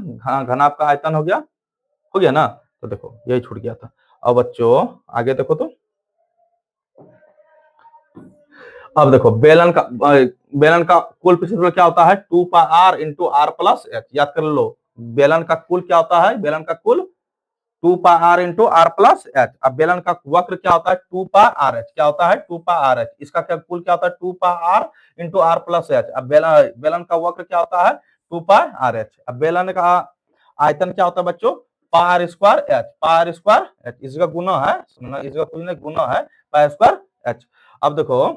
घनाभ का आयतन हो गया ना। तो देखो यही छूट गया था। अब बच्चों आगे देखो, तो अब देखो बेलन का कुल क्षेत्रफल क्या होता है, 2 pi R into R plus H, याद कर लो। बेलन का कुल क्या होता है, बेलन का कुल 2 pi R into R plus H. अब बेलन का वक्र क्या होता है, 2 पाई आर एच, क्या होता है 2 पाई आर एच। इसका क्या कुल क्या होता है, 2 pi R into R plus H. अब बेलन का वक्र क्या होता है 2 पाई आर एच। अब बेलन का आयतन क्या होता है बच्चों, pi R square H, pi R square H, इसका गुना है, इसका कुल गुना है पाई स्क्वायर एच। अब देखो,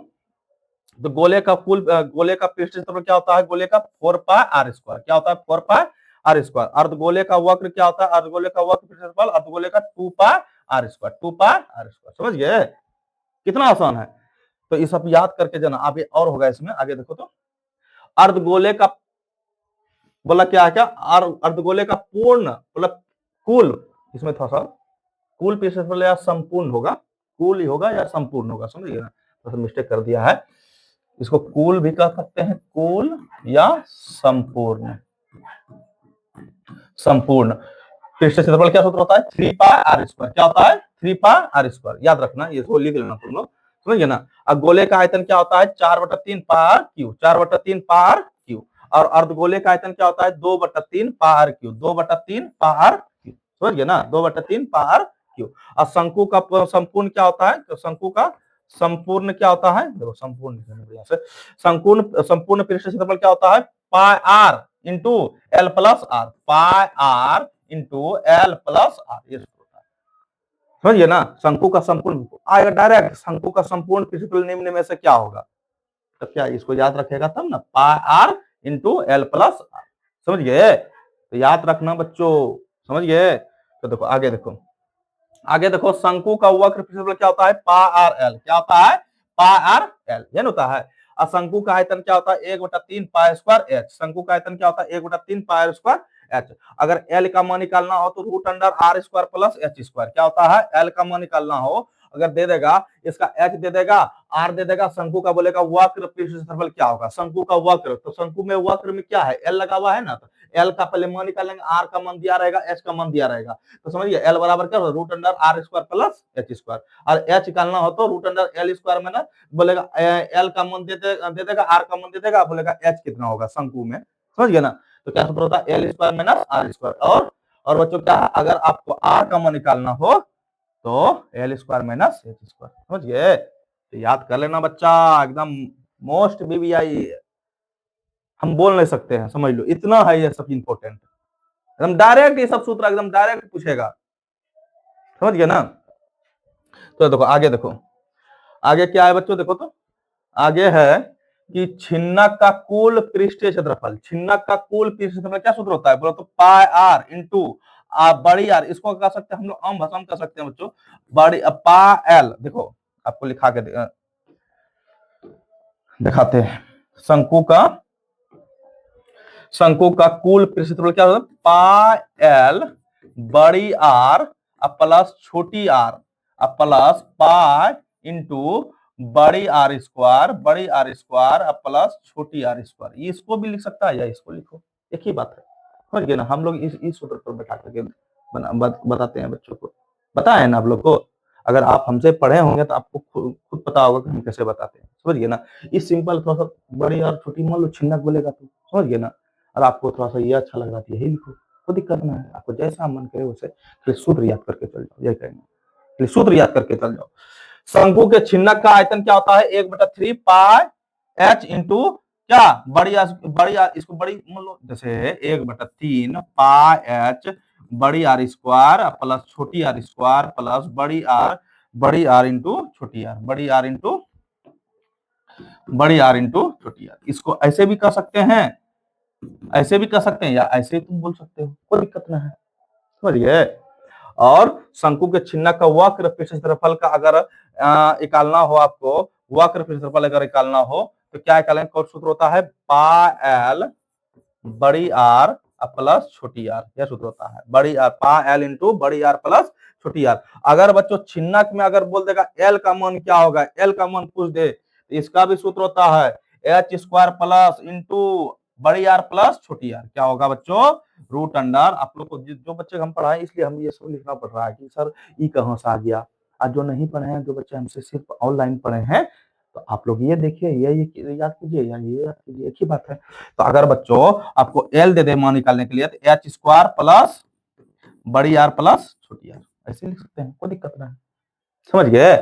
तो गोले का पृष्ठ क्षेत्रफल क्या होता है, गोले का 4 पाई आर स्क्वायर, क्या होता है 4 पाई आर स्क्वायर। अर्धगोले का वक्र क्या होता है, अर्धगोले का वक्र क्षेत्रफल अर्धगोले का 2 pi R square, 2 pi R square, समझ गए, कितना आसान है। तो ये सब याद करके जाना। आगे और होगा इसमें, आगे देखो, तो अर्धगोले का बोला क्या है, क्या अर्धगोले का पूर्ण मतलब कुल, इसमें थोड़ा सा कुल पृष्ठफल या संपूर्ण होगा, कुल ही होगा या संपूर्ण होगा, समझ गए ना, तो मिस्टेक कर दिया है, इसको कुल भी कह सकते हैं, कुल या संपूर्ण पृष्ठ क्षेत्रफल क्या सूत्र होता है, 3 पाई आर स्क्वायर, क्या होता है 3 पाई आर स्क्वायर, याद रखना, ये इसको लिख लेना तुम लोग, समझ गए ना। अब गोले का आयतन क्या होता है 4/3 pi R cube, 4/3 pi R cube. और अर्धगोले का आयतन क्या होता है 2/3 pi R cube, 2/3 pi R cube, समझ गए ना, 2/3 पाई आर क्यू। और शंकु का संपूर्ण क्या होता है, तो शंकु का संपूर्ण क्या होता है, देखो संपूर्ण पृष्ठ क्षेत्रफल क्या होता है, pi R into L plus R, pi R into L plus R, ये होता है, समझिए ना। शंकु का संपूर्ण आएगा डायरेक्ट, शंकु का संपूर्ण पृष्ठफल निम्न में से क्या होगा, तो क्या इसको याद रखेगा तब ना, pi R into L plus R, समझ गए। तो याद रखना बच्चों, समझ गए। तो देखो आगे देखो शंकु का वक्र पृष्ठफल क्या होता है, पाई आर एल, क्या होता है पाई आर एल, ये होता है। और शंकु का आयतन क्या होता है 1/3 पाई स्क्वायर एच, शंकु का आयतन क्या होता है 1/3 पाई स्क्वायर एच। अगर एल का मान निकालना हो तो root under r square plus h square, क्या होता है एल का मान निकालना हो, अगर दे देगा इसका एच दे देगा, आर दे देगा, शंकु का बोलेगा वक्र पृष्ठ क्षेत्रफल क्या होगा, शंकु का वक्र, तो शंकु में वक्र में क्या है एल लगा हुआ है ना, तो एल का पहले मान निकालेंगे, आर का मान दिया रहेगा, एच का मान दिया रहेगा, तो समझिए एल बराबर क्या होगा root under r square plus h square. और एच निकालना हो तो रूट अंडर एल स्क्वायर में ना बोलेगा एल का मान दे देगा, आर का मान दे देगा, बोलेगा एच कितना होगा शंकु में, समझ गए ना। तो क्या सूत्र होता है l square minus r square. और बच्चों क्या है, अगर आपको आर का मान निकालना हो तो L square minus H square, समझ गए। तो याद कर लेना बच्चा, एकदम मोस्ट बीबीआई हम बोल नहीं सकते हैं, समझ लो इतना है ये सब इंपॉर्टेंट, एकदम डायरेक्ट, ये सब सूत्र एकदम डायरेक्ट पूछेगा, समझ गए ना। तो देखो आगे क्या है बच्चों, देखो तो आगे है कि छिन्नक का कुल पृष्ठीय क्षेत्रफल, छिन्नक का कुल पृष्ठीय क्षेत्रफल क्या सूत्र होता है, बोलो तो पाई आर इंटू बड़ी आर, इसको कह सकते हैं हम लोग आम भाषा में कह सकते हैं बच्चों बड़ी पाई एल। देखो आपको लिखा के दिखाते हैं, शंकु का कुल पृष्ठ क्षेत्रफल क्या होता है पाई एल बड़ी आर अब प्लस छोटी आर, अब प्लस पाई इंटू बड़ी आर स्क्वायर, अब प्लस छोटी आर स्क्वायर। ये इसको भी लिख सकता है या इसको लिखो, एक ही बात है, समझ गए ना। हम लोग इस सूत्र पर बैठा करके बताते हैं बच्चों को, पता है ना आप लोग को। अगर आप हमसे पढ़े होंगे तो आपको खुद पता होगा कि हम कैसे बताते हैं, समझ गए ना। इस सिंपल थोड़ा सा बड़ी और छोटी, मान लो छिन्नक बोलेगा तो, समझ गए ना। और आपको थोड़ा सा ये अच्छा लग रहा है यही लिखो, कोई दिक्कत ना है, आपको जैसा मन करे वैसे सूत्र याद करके चल जाओ, यही कहेंगे, सूत्र याद करके चल जाओ। शंकु के छिन्नक का आयतन क्या होता है, 1/3 पाई एच इंटू क्या, इसको बड़ी मान लो, जैसे 1/3 पाई एच बड़ी आर स्क्वायर प्लस छोटी आर स्क्वायर प्लस बड़ी आर इंटू छोटी आर, बड़ी आर इंटू छोटी आर। इसको ऐसे भी कर सकते हैं, ऐसे भी कर सकते हैं, या ऐसे तुम बोल सकते हो, कोई दिक्कत ना है, समझिए। और शंकु के छिन्नक का वक्र पृष्ठ क्षेत्रफल का अगर निकालना हो आपको, वक्र पृष्ठ क्षेत्रफल अगर निकालना हो तो क्या निकालेंगे, कौन सूत्र होता है, पाई एल बड़ी आर प्लस छोटी आर, यह सूत्र होता है, बड़ी आर पाई एल इंटू बड़ी आर प्लस छोटी आर। अगर बच्चों छिन्नक में अगर बोल देगा एल का मान क्या होगा, एल का मान पूछ दे तो इसका भी सूत्र होता है एच स्क्वायर प्लस इंटू बड़ी आर प्लस छोटी आर, क्या होगा बच्चों, रूट अंडर। आप लोग को जो बच्चे हम पढ़ाए इसलिए हम ये सब लिखना पड़ रहा है कि सर ई कहां से आ गया। आज जो नहीं पढ़े हैं, जो बच्चे हमसे सिर्फ ऑनलाइन पढ़े हैं, तो आप लोग ये देखिए, ये याद कीजिए या ये याद कीजिए, एक ही बात है। तो अगर बच्चों आपको एल दे दे मान निकालने के लिए तो एच स्क्वायर प्लस बड़ी आर प्लस छोटी आर, ऐसे लिख सकते हैं, कोई दिक्कत नहीं, समझ गए।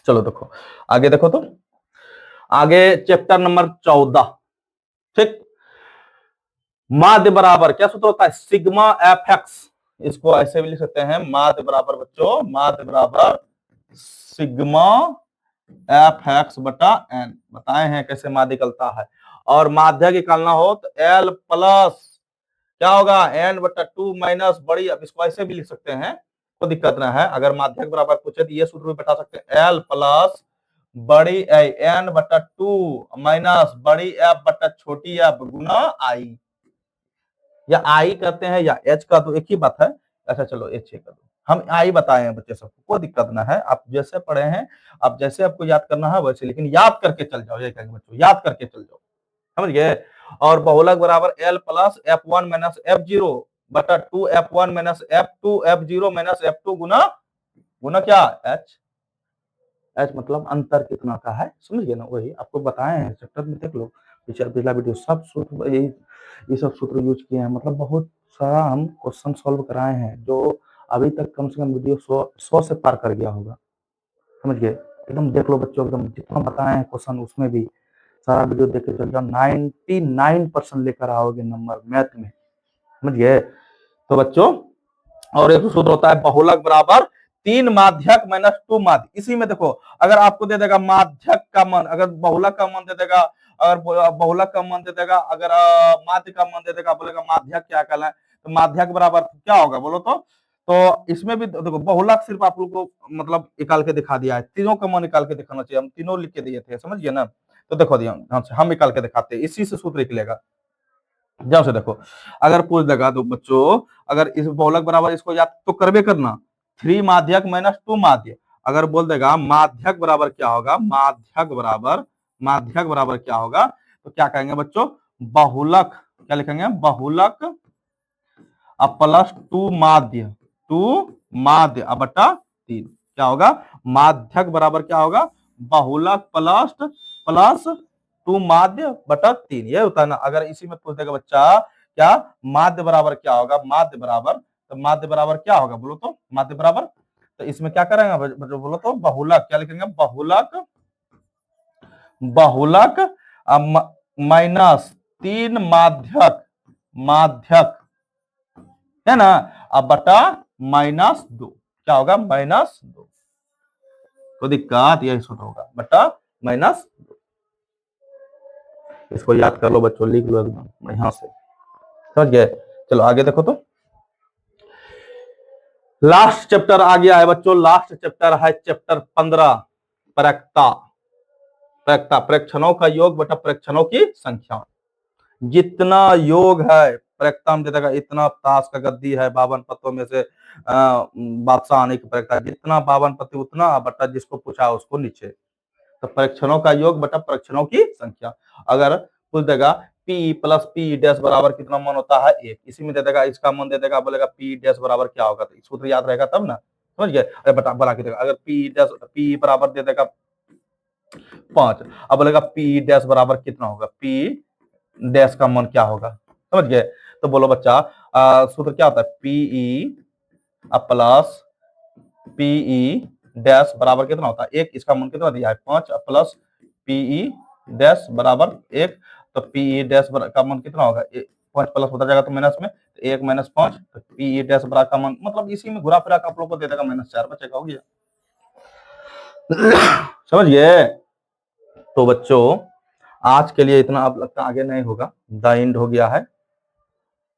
चलो देखो आगे, देखो तो आगे चैप्टर नंबर 14, ठीक। माध्य बराबर क्या सूत्र होता है, सिग्मा एफ एक्स, इसको ऐसे भी लिख सकते हैं, माध्य बराबर बच्चों, माध्य बराबर सिग्मा एफ एक्स बटा एन, बताए हैं कैसे माध्य निकलता है। और माध्य निकालना हो तो एल प्लस क्या होगा, एन बटा 2 माइनस बड़ी, अब इसको ऐसे भी लिख सकते हैं, कोई दिक्कत ना है। अगर माध्यक बराबर पूछे तो ये सूत्र भी बता सकते हैं, एल प्लस बड़ी एन बटा 2 माइनस बड़ी एफ बटा छोटी एफ गुना आई, या आई कहते हैं या एच का, तो एक ही बात है। अच्छा चलो एच कर दो, हम आई बताए हैं बच्चे सबको, कोई दिक्कत ना है, आप जैसे पढ़े हैं, आप जैसे आपको याद करना है वैसे, लेकिन याद करके चल जाओ, ये कहेंगे बच्चों, याद करके चल जाओ, समझ गए। और बहुलक बराबर L plus F one minus F zero बटा 2 F one minus F two F zero minus F two गुना गुना क्या, एच, एच मतलब अंतर कितना का है, समझ गए ना। वही आपको बताए हैं चैप्टर में, देख लो पिछला वीडियो, सब सूत्र ये सब सूत्र यूज किए हैं, मतलब बहुत सारा हम क्वेश्चन सॉल्व कराए हैं, जो अभी तक कम से कम वीडियो 100 से पार कर गया होगा, समझ गए। एकदम देख लो बच्चों, एकदम जितना बताए हैं क्वेश्चन उसमें भी सारा वीडियो देख के चल जाओ, 99% लेकर आओगे नंबर मैथ में, समझ गए। तो बच्चों और एक सूत्र होता है बहुलक बराबर 3 माध्यक माइनस 2 माध्य। इसी में देखो अगर आपको दे देगा माध्यक का मान, अगर बहुलक का मान दे देगा, अगर बहुलक का मान दे देगा, अगर माध्य का मान दे देगा, बोलेगा माध्यक क्या कहलाए, तो माध्यक बराबर क्या होगा बोलो तो इसमें भी देखो बहुलक सिर्फ आप लोग को मतलब निकाल के दिखा दिया है, तीनों का मान निकाल के दिखाना चाहिए, हम तीनों लिख के दिए थे, समझिए ना। तो देखो दिया हम निकाल के दिखाते हैं, इसी से सूत्र निकलेगा। जाओ से देखो, अगर पूछ देगा तो बच्चों, अगर इस बहुलक बराबर इसको याद तो करबे करना, 3 माध्यक माइनस 2 माध्य। अगर बोल देगा माध्यक बराबर क्या होगा, माध्यक बराबर क्या होगा, तो क्या कहेंगे बच्चों, बहुलक, क्या लिखेंगे, बहुलक प्लस 2 माध्य बटा 3, क्या होगा, माध्यक बराबर क्या होगा, बहुलक प्लस 2 माध्य बटा 3, ये होता है ना। अगर इसी में पूछ देगा बच्चा क्या माध्य बराबर क्या होगा, माध्य बराबर क्या होगा बोलो तो, माध्य बराबर, तो इसमें क्या करेंगे बोलो तो, बहुलक, क्या लिखेंगे, बहुलक माइनस 3 माध्यक है ना, अब बटा -2, क्या होगा, -2, तो दिक्कत यही सूत्र होगा, बटा -2। इसको याद कर लो बच्चों, लिख लो एकदम यहां से, समझ गए। चलो आगे देखो तो लास्ट चैप्टर आ गया है बच्चों, लास्ट चैप्टर है चैप्टर 15, प्रेक्षणों का योग बटा प्रेक्षणों की संख्या। जितना योग है प्रयोक्ता में दे देगा इतना ताश का गद्दी है 52 पत्तों में से बादशाह आने की प्रयोक्ता जितना 52 पत्ते उतना बटा जिसको पूछा उसको नीचे। तो परीक्षणों का योग बटा परीक्षणों की संख्या। अगर पूछ देगा पी प्लस पी डैश बराबर कितना मन होता है 1, इसी में दे देगा इसका मन दे देगा, बोलेगा पी डैश बराबर क्या होगा, तो सूत्र याद रहेगा तब ना, समझ गए। अरे बता बना के देगा, अगर पी डैश पी बराबर दे देगा 5, अब बोलेगा पी डैश बराबर कितना होगा, पी डैश का मान क्या होगा, समझ गए। तो बोलो बच्चा सूत्र क्या होता है, पीई प्लस पीई डैश बराबर कितना होता है 1, इसका मान कितना दिया है 5 प्लस पीई डैश बराबर 1, तो पीई डैश का मान कितना होगा 5 प्लस होता जाएगा तो माइनस में 1 माइनस 5, तो पीई डैश बराबर का मान मतलब इसी में घुरा फिरा आप लोग को दे देगा -4 बचेगा, हो गया। समझ गए। तो बच्चों आज के लिए इतना, अब लगता आगे नहीं होगा, द एंड हो गया है।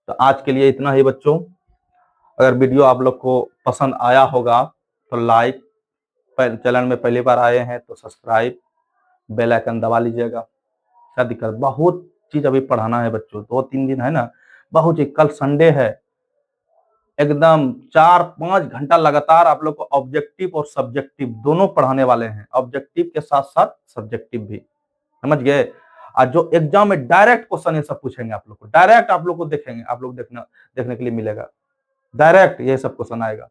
तो आज के लिए इतना ही बच्चों। अगर वीडियो आप लोग को पसंद आया होगा तो लाइक, चैनल में पहली बार आए हैं तो सब्सक्राइब, बेल आइकन दबा लीजिएगा। क्या दिक्कत, बहुत चीज अभी पढ़ाना है बच्चों, 2-3 दिन है ना, बहुत चीज। कल संडे है, एकदम 4-5 घंटा लगातार आप लोग को ऑब्जेक्टिव और सब्जेक्टिव दोनों पढ़ाने वाले हैं, ऑब्जेक्टिव के साथ साथ सब्जेक्टिव भी, समझ गए। आज जो एग्जाम में डायरेक्ट क्वेश्चन ये सब पूछेंगे आप लोग को, डायरेक्ट आप लोग को देखेंगे, आप लोग देखने के लिए मिलेगा, डायरेक्ट ये सब क्वेश्चन आएगा,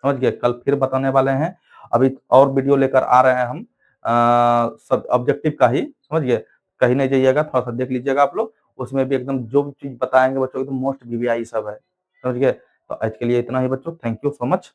समझ गए। कल फिर बताने वाले हैं, अभी और वीडियो लेकर आ रहे हैं हम सब ऑब्जेक्टिव का ही, समझ गए। कहीं नहीं जाइएगा, थोड़ा सा देख लीजिएगा आप लोग, उसमें भी एकदम जो भी चीज बताएंगे बच्चों एकदम मोस्ट वीवीआई सब है, समझ गए। तो आज के लिए इतना ही बच्चों, थैंक यू सो मच।